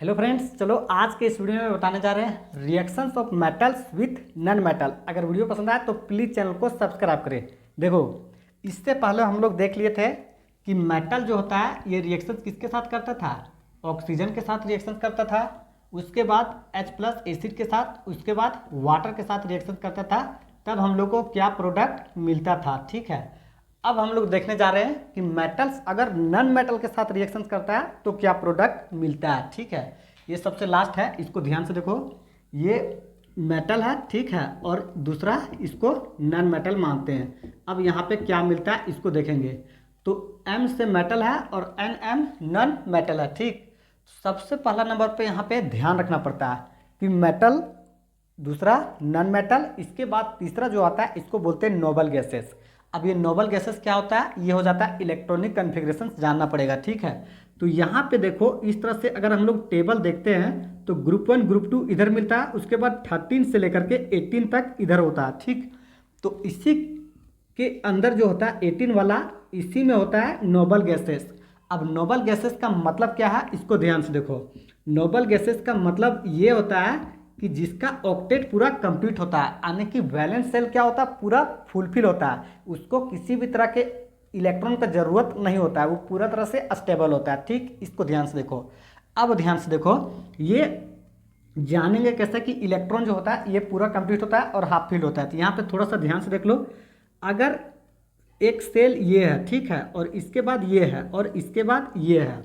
Hello friends, चलो आज के इस वीडियो में बताने जा रहे हैं reactions of metals with non metal. अगर वीडियो पसंद आए तो प्लीज़ चैनल को सब्सक्राइब करें। देखो, इससे पहले हम लोग देख लिए थे कि मेटल जो होता है ये रिएक्शन किसके साथ करता था, ऑक्सीजन के साथ रिएक्शन करता था, उसके बाद H+ एसिड के साथ, उसके बाद वाटर के साथ रिएक्शन करता था, तब हम लोग को क्या प्रोडक्ट मिलता था। ठीक है, अब हम लोग देखने जा रहे हैं कि मेटल्स अगर नॉन मेटल के साथ रिएक्शन करता है तो क्या प्रोडक्ट मिलता है। ठीक है, ये सबसे लास्ट है, इसको ध्यान से देखो। ये मेटल है, ठीक है, और दूसरा इसको नॉन मेटल मानते हैं। अब यहाँ पे क्या मिलता है इसको देखेंगे। तो M से मेटल है और NM नॉन मेटल है। ठीक, सबसे पहला नंबर पे यहाँ पे ध्यान रखना पड़ता है कि मेटल, दूसरा नॉन मेटल, इसके बाद तीसरा जो आता है इसको बोलते हैं नोबल गैसेस। अब ये नोबल गैसेस क्या होता है, ये हो जाता है इलेक्ट्रॉनिक कन्फिग्रेशन, जानना पड़ेगा। ठीक है, तो यहाँ पे देखो इस तरह से अगर हम लोग टेबल देखते हैं तो ग्रुप 1 ग्रुप 2 इधर मिलता है, उसके बाद 13 से लेकर के 18 तक इधर होता है। ठीक, तो इसी के अंदर जो होता है 18 वाला, इसी में होता है नोबल गैसेस। अब नोबल गैसेस का मतलब क्या है इसको ध्यान से देखो। नोबल गैसेस का मतलब ये होता है कि जिसका ऑक्टेट पूरा कंप्लीट होता है, यानी कि वैलेंस सेल क्या होता है, पूरा फुलफिल होता है, उसको किसी भी तरह के इलेक्ट्रॉन का जरूरत नहीं होता है, वो पूरा तरह से स्टेबल होता है। ठीक, इसको ध्यान से देखो। अब ध्यान से देखो, ये जानेंगे कैसे कि इलेक्ट्रॉन जो होता है ये पूरा कंप्लीट होता है और हाफ फिल होता है। तो यहाँ पे थोड़ा सा ध्यान से देख लो। अगर एक सेल ये है, ठीक है, और इसके बाद ये है और इसके बाद ये है,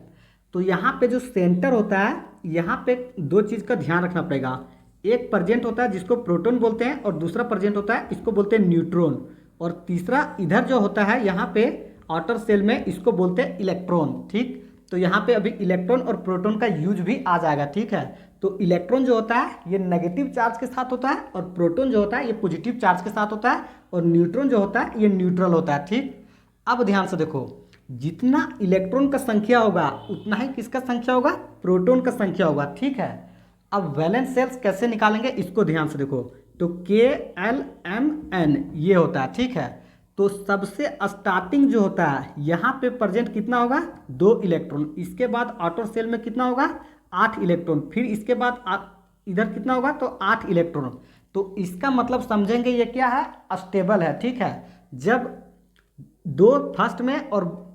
तो यहाँ पे जो सेंटर होता है, यहाँ पे दो चीज़ का ध्यान रखना पड़ेगा। एक प्रेजेंट होता है जिसको प्रोटॉन बोलते हैं, और दूसरा प्रेजेंट होता है इसको बोलते हैं न्यूट्रॉन, और तीसरा इधर जो होता है यहाँ पे आउटर सेल में इसको बोलते हैं इलेक्ट्रॉन। ठीक, तो यहाँ पे अभी इलेक्ट्रॉन और प्रोटॉन का यूज भी आ जाएगा। ठीक है, तो इलेक्ट्रॉन जो होता है ये नेगेटिव चार्ज के साथ होता है, और प्रोटॉन जो होता है ये पॉजिटिव चार्ज के साथ होता है, और न्यूट्रॉन जो होता है ये न्यूट्रल होता है। ठीक, अब ध्यान से देखो, जितना इलेक्ट्रॉन का संख्या होगा उतना ही किसका संख्या होगा, प्रोटॉन का संख्या होगा। ठीक है, अब वैलेंस सेल्स कैसे निकालेंगे इसको ध्यान से देखो। तो KLMN ये होता है। ठीक है, तो सबसे स्टार्टिंग जो होता है यहाँ पे प्रेजेंट कितना होगा, 2 इलेक्ट्रॉन, इसके बाद आउटर सेल में कितना होगा, 8 इलेक्ट्रॉन, फिर इसके बाद इधर कितना होगा, तो 8 इलेक्ट्रॉन। तो इसका मतलब समझेंगे ये क्या है, स्टेबल है। ठीक है, जब 2 फर्स्ट में और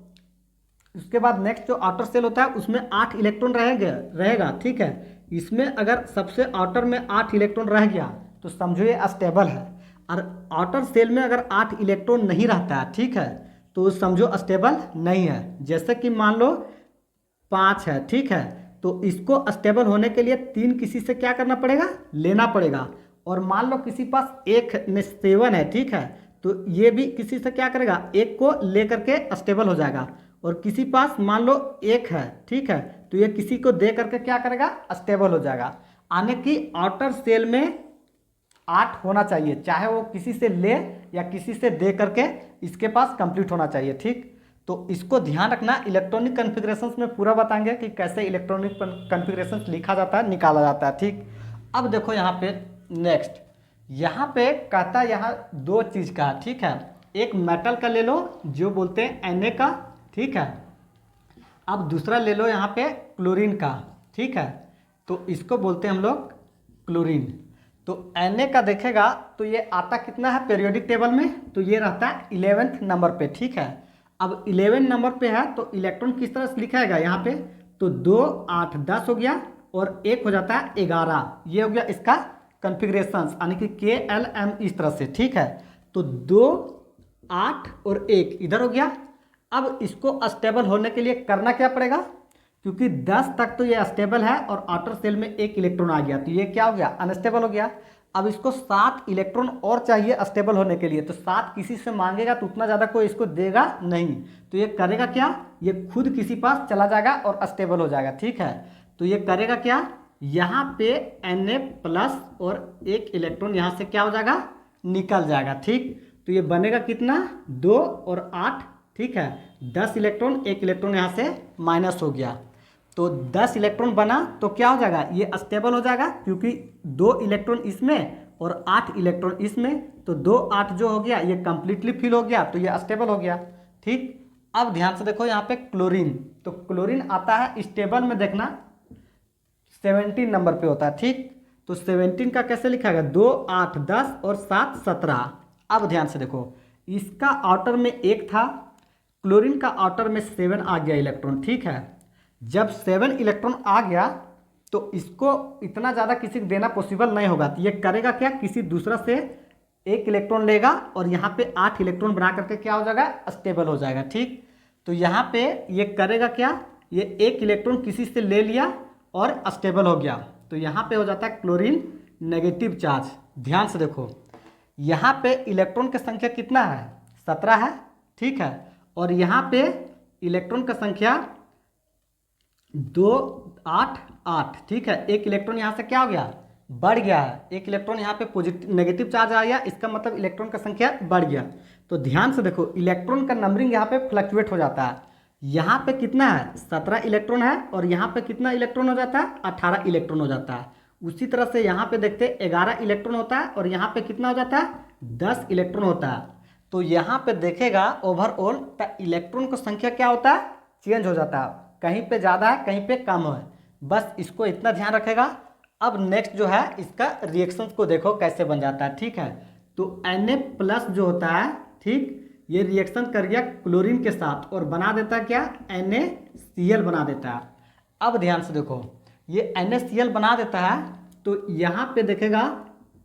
उसके बाद नेक्स्ट जो आउटर सेल होता है उसमें 8 इलेक्ट्रॉन रहेगा। ठीक है, इसमें अगर सबसे आउटर में 8 इलेक्ट्रॉन रह गया तो समझो ये स्टेबल है, और आउटर सेल में अगर 8 इलेक्ट्रॉन नहीं रहता है, ठीक है, तो समझो स्टेबल नहीं है। जैसे कि मान लो 5 है, ठीक है, तो इसको स्टेबल होने के लिए 3 किसी से क्या करना पड़ेगा, लेना पड़ेगा। और मान लो किसी पास 1 में 7 है, ठीक है, तो ये भी किसी से क्या करेगा, 1 को लेकर के स्टेबल हो जाएगा। और किसी पास मान लो 1 है, ठीक है, तो ये किसी को दे करके क्या करेगा, स्टेबल हो जाएगा। यानी कि आउटर सेल में 8 होना चाहिए, चाहे वो किसी से ले या किसी से दे करके इसके पास कंप्लीट होना चाहिए। ठीक, तो इसको ध्यान रखना। इलेक्ट्रॉनिक कन्फिग्रेशंस में पूरा बताएंगे कि कैसे इलेक्ट्रॉनिक कन्फिग्रेशंस लिखा जाता है, निकाला जाता है। ठीक, अब देखो यहाँ पे नेक्स्ट, यहाँ पे कहता है यहाँ 2 चीज़ का। ठीक है, एक मेटल का ले लो जो बोलते हैं Na का, ठीक है, अब दूसरा ले लो यहाँ पे क्लोरीन का। ठीक है, तो इसको बोलते हैं हम लोग क्लोरीन। तो Na का देखेगा तो ये आता कितना है पीरियोडिक टेबल में, तो ये रहता है 11वें नंबर पे। ठीक है, अब 11 नंबर पे है तो इलेक्ट्रॉन किस तरह से लिखाएगा यहाँ पे, तो 2 8 10 हो गया, और 1 हो जाता है 11, ये हो गया इसका कन्फिग्रेशन, यानी कि KLM इस तरह से। ठीक है, तो 2 8 और 1 इधर हो गया। अब इसको स्टेबल होने के लिए करना क्या पड़ेगा, क्योंकि 10 तक तो ये स्टेबल है और आउटर सेल में 1 इलेक्ट्रॉन आ गया, तो ये क्या हो गया, अनस्टेबल हो गया। अब इसको 7 इलेक्ट्रॉन और चाहिए स्टेबल होने के लिए, तो 7 किसी से मांगेगा तो उतना ज़्यादा कोई इसको देगा नहीं, तो ये करेगा क्या, ये खुद किसी पास चला जाएगा और स्टेबल हो जाएगा। ठीक है, तो ये करेगा क्या, यहाँ पे Na+ और 1 इलेक्ट्रॉन यहाँ से क्या हो जाएगा, निकल जाएगा। ठीक, तो ये बनेगा कितना, 2 और 8, ठीक है, 10 इलेक्ट्रॉन, 1 इलेक्ट्रॉन यहाँ से माइनस हो गया, तो 10 इलेक्ट्रॉन बना, तो क्या हो जाएगा, ये स्टेबल हो जाएगा, क्योंकि 2 इलेक्ट्रॉन इसमें और 8 इलेक्ट्रॉन इसमें, तो 2 8 जो हो गया ये कंप्लीटली फिल हो गया, तो ये स्टेबल हो गया। ठीक, अब ध्यान से देखो यहाँ पे क्लोरीन, तो क्लोरीन आता है इस टेबल में, देखना 17 नंबर पे होता है। ठीक, तो 17 का कैसे लिखा गया, 2 8 10 और 7 17। अब ध्यान से देखो, इसका आउटर में 1 था, क्लोरीन का आउटर में 7 आ गया इलेक्ट्रॉन। ठीक है, जब 7 इलेक्ट्रॉन आ गया तो इसको इतना ज़्यादा किसी को देना पॉसिबल नहीं होगा, तो ये करेगा क्या, किसी दूसरा से 1 इलेक्ट्रॉन लेगा और यहाँ पे 8 इलेक्ट्रॉन बना करके क्या हो जाएगा, स्टेबल हो जाएगा। ठीक, तो यहाँ पे ये करेगा क्या, ये 1 इलेक्ट्रॉन किसी से ले लिया और स्टेबल हो गया, तो यहाँ पे हो जाता है क्लोरीन नेगेटिव चार्ज। ध्यान से देखो, यहाँ पे इलेक्ट्रॉन की संख्या कितना है, 17 है। ठीक है, और यहाँ पे इलेक्ट्रॉन का संख्या 2 8 8। ठीक है, 1 इलेक्ट्रॉन यहाँ से क्या हो गया, बढ़ गया है, 1 इलेक्ट्रॉन यहाँ पे पॉजिटिव नेगेटिव चार्ज आ गया, इसका मतलब इलेक्ट्रॉन का संख्या बढ़ गया। तो ध्यान से देखो, इलेक्ट्रॉन का नंबरिंग यहाँ पे फ्लक्चुएट हो जाता है। यहाँ पे कितना है, 17 इलेक्ट्रॉन है, और यहाँ पे कितना इलेक्ट्रॉन हो जाता है, 18 इलेक्ट्रॉन हो जाता है। उसी तरह से यहाँ पे देखते 11 इलेक्ट्रॉन होता है, और यहाँ पे कितना हो जाता है, 10 इलेक्ट्रॉन होता है। तो यहाँ पे देखेगा ओवरऑल तो इलेक्ट्रॉन की संख्या क्या होता है, चेंज हो जाता है, कहीं पे ज़्यादा है कहीं पे कम है, बस इसको इतना ध्यान रखेगा। अब नेक्स्ट जो है इसका रिएक्शंस को देखो कैसे बन जाता है। ठीक है, तो Na+ जो होता है, ठीक, ये रिएक्शन कर गया क्लोरीन के साथ और बना देता है क्या, NaCl बना देता है। अब ध्यान से देखो, ये NaCl बना देता है, तो यहाँ पे देखेगा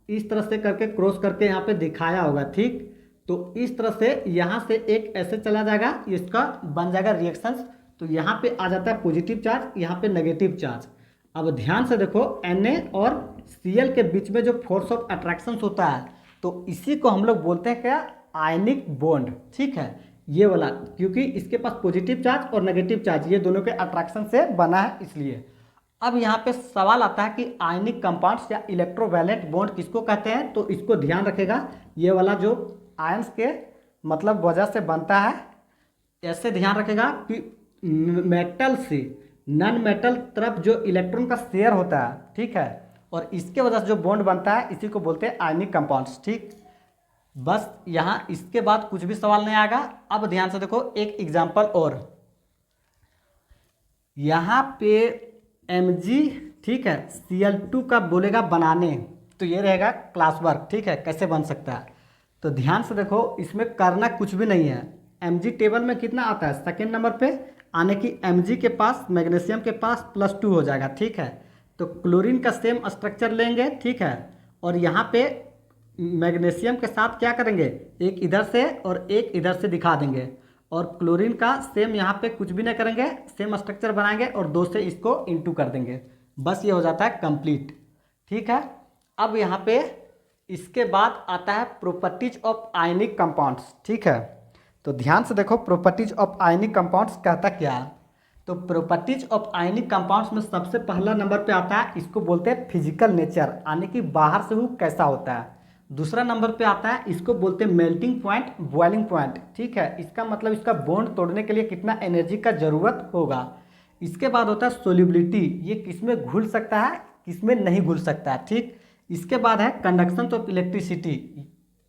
इस तरह से करके क्रॉस करके यहाँ पे दिखाया होगा। ठीक, तो इस तरह से यहाँ से एक ऐसे चला जाएगा, इसका बन जाएगा रिएक्शंस। तो यहाँ पे आ जाता है पॉजिटिव चार्ज, यहाँ पे नेगेटिव चार्ज। अब ध्यान से देखो, Na और Cl के बीच में जो फोर्स ऑफ अट्रैक्शन होता है, तो इसी को हम लोग बोलते हैं क्या, आयनिक बॉन्ड। ठीक है, ये वाला, क्योंकि इसके पास पॉजिटिव चार्ज और नेगेटिव चार्ज ये दोनों के अट्रैक्शन से बना है, इसलिए। अब यहाँ पे सवाल आता है कि आयनिक कंपाउंड्स या इलेक्ट्रोवैलेंट बॉन्ड किसको कहते हैं, तो इसको ध्यान रखेगा, ये वाला जो आयंस के मतलब वजह से बनता है, ऐसे ध्यान रखेगा कि मेटल से नॉन मेटल तरफ जो इलेक्ट्रॉन का शेयर होता है, ठीक है, और इसके वजह से जो बॉन्ड बनता है, इसी को बोलते हैं आयनिक कंपाउंड्स। ठीक, बस यहाँ इसके बाद कुछ भी सवाल नहीं आएगा। अब ध्यान से देखो, एक एग्जांपल और, यहाँ पे Mg, ठीक है, Cl2 का बोलेगा बनाने, तो ये रहेगा क्लास वर्क। ठीक है, कैसे बन सकता है, तो ध्यान से देखो, इसमें करना कुछ भी नहीं है। Mg टेबल में कितना आता है, सेकेंड नंबर पे, आने की Mg के पास मैग्नीशियम के पास +2 हो जाएगा। ठीक है, तो क्लोरीन का सेम स्ट्रक्चर लेंगे। ठीक है, और यहाँ पे मैग्नीशियम के साथ क्या करेंगे, एक इधर से और एक इधर से दिखा देंगे, और क्लोरीन का सेम यहाँ पे कुछ भी नहीं करेंगे, सेम स्ट्रक्चर बनाएंगे और 2 से इसको इंटू कर देंगे, बस ये हो जाता है कंप्लीट। ठीक है, अब यहाँ पे इसके बाद आता है प्रॉपर्टीज ऑफ आयनिक कंपाउंड्स। ठीक है, तो ध्यान से देखो, प्रॉपर्टीज ऑफ आयनिक कंपाउंड्स कहता क्या है, तो प्रॉपर्टीज ऑफ आयनिक कंपाउंड्स में सबसे पहला नंबर पे आता है, इसको बोलते हैं फिजिकल नेचर, यानी कि बाहर से वो कैसा होता है। दूसरा नंबर पे आता है, इसको बोलते हैं मेल्टिंग पॉइंट, बॉइलिंग पॉइंट। ठीक है, इसका मतलब इसका बॉन्ड तोड़ने के लिए कितना एनर्जी का जरूरत होगा। इसके बाद होता है सोल्यूबिलिटी, ये किसमें घुल सकता है किसमें नहीं घुल सकता है। ठीक, इसके बाद है कंडक्शन ऑफ इलेक्ट्रिसिटी,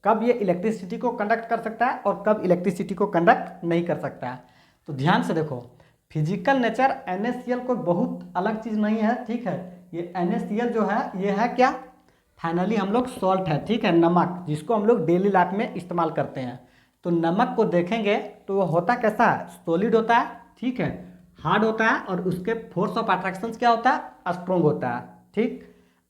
कब ये इलेक्ट्रिसिटी को कंडक्ट कर सकता है और कब इलेक्ट्रिसिटी को कंडक्ट नहीं कर सकता है। तो ध्यान से देखो, फिजिकल नेचर NaCl को बहुत अलग चीज़ नहीं है। ठीक है, ये NaCl जो है ये है क्या, फाइनली हम लोग सॉल्ट है। ठीक है, नमक, जिसको हम लोग डेली लाइफ में इस्तेमाल करते हैं। तो नमक को देखेंगे तो वो होता कैसा है, सॉलिड होता है। ठीक है, हार्ड होता है, और उसके फोर्स ऑफ अट्रैक्शन क्या होता है, स्ट्रॉन्ग होता है। ठीक,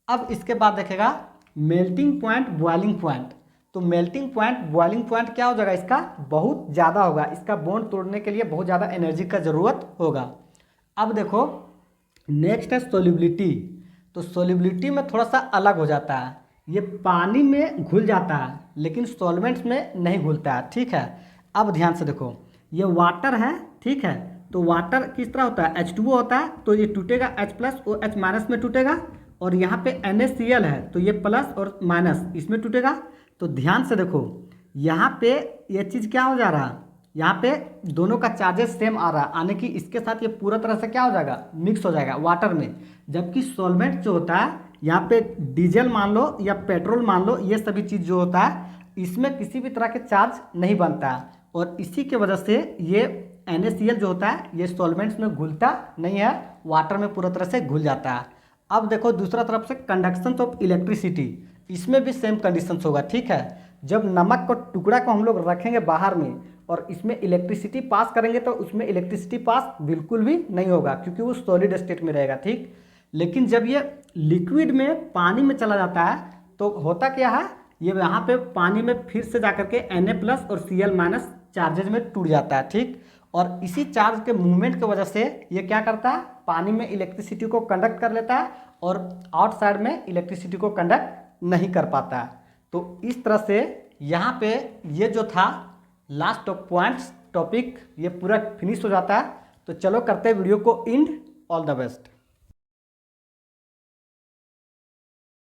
अब इसके बाद देखेगा मेल्टिंग पॉइंट, बॉइलिंग पॉइंट। तो मेल्टिंग पॉइंट, बॉइलिंग पॉइंट क्या हो जाएगा, इसका बहुत ज़्यादा होगा, इसका बॉन्ड तोड़ने के लिए बहुत ज़्यादा एनर्जी का ज़रूरत होगा। अब देखो नेक्स्ट है सोल्यूबिलिटी। तो सोल्यूबिलिटी में थोड़ा सा अलग हो जाता है, ये पानी में घुल जाता है लेकिन सॉल्वेंट्स में नहीं घुलता है। ठीक है, अब ध्यान से देखो, ये वाटर है। ठीक है, तो वाटर किस तरह होता है, H2O होता है, तो ये टूटेगा H+ और H- में टूटेगा, और यहाँ पे NaCl है, तो ये प्लस और माइनस इसमें टूटेगा। तो ध्यान से देखो, यहाँ पे ये चीज़ क्या हो जा रहा है, यहाँ पे दोनों का चार्जेस सेम आ रहा है, आने की इसके साथ ये पूरा तरह से क्या हो जाएगा, मिक्स हो जाएगा वाटर में। जबकि सॉल्वेंट जो होता है, यहाँ पे डीजल मान लो या पेट्रोल मान लो, ये सभी चीज़ जो होता है इसमें किसी भी तरह के चार्ज नहीं बनता है, और इसी के वजह से ये NaCl जो होता है ये सॉल्वेंट्स में घुलता नहीं है, वाटर में पूरा तरह से घुल जाता है। अब देखो दूसरा तरफ से कंडक्शन ऑफ इलेक्ट्रिसिटी, इसमें भी सेम कंडीशंस होगा, ठीक है। जब नमक को टुकड़ा को हम लोग रखेंगे बाहर में और इसमें इलेक्ट्रिसिटी पास करेंगे तो उसमें इलेक्ट्रिसिटी पास बिल्कुल भी नहीं होगा क्योंकि वो सॉलिड स्टेट में रहेगा, ठीक। लेकिन जब ये लिक्विड में पानी में चला जाता है तो होता क्या है, ये यहाँ पे पानी में फिर से जाकर के Na+ और Cl- चार्जेज में टूट जाता है, ठीक। और इसी चार्ज के मूवमेंट की वजह से ये क्या करता है, पानी में इलेक्ट्रिसिटी को कंडक्ट कर लेता है और आउटसाइड में इलेक्ट्रिसिटी को कंडक्ट नहीं कर पाता है। तो इस तरह से यहाँ पे ये जो था लास्ट ऑफ पॉइंट्स टॉपिक ये पूरा फिनिश हो जाता है। तो चलो करते हैं वीडियो को एंड। All the best.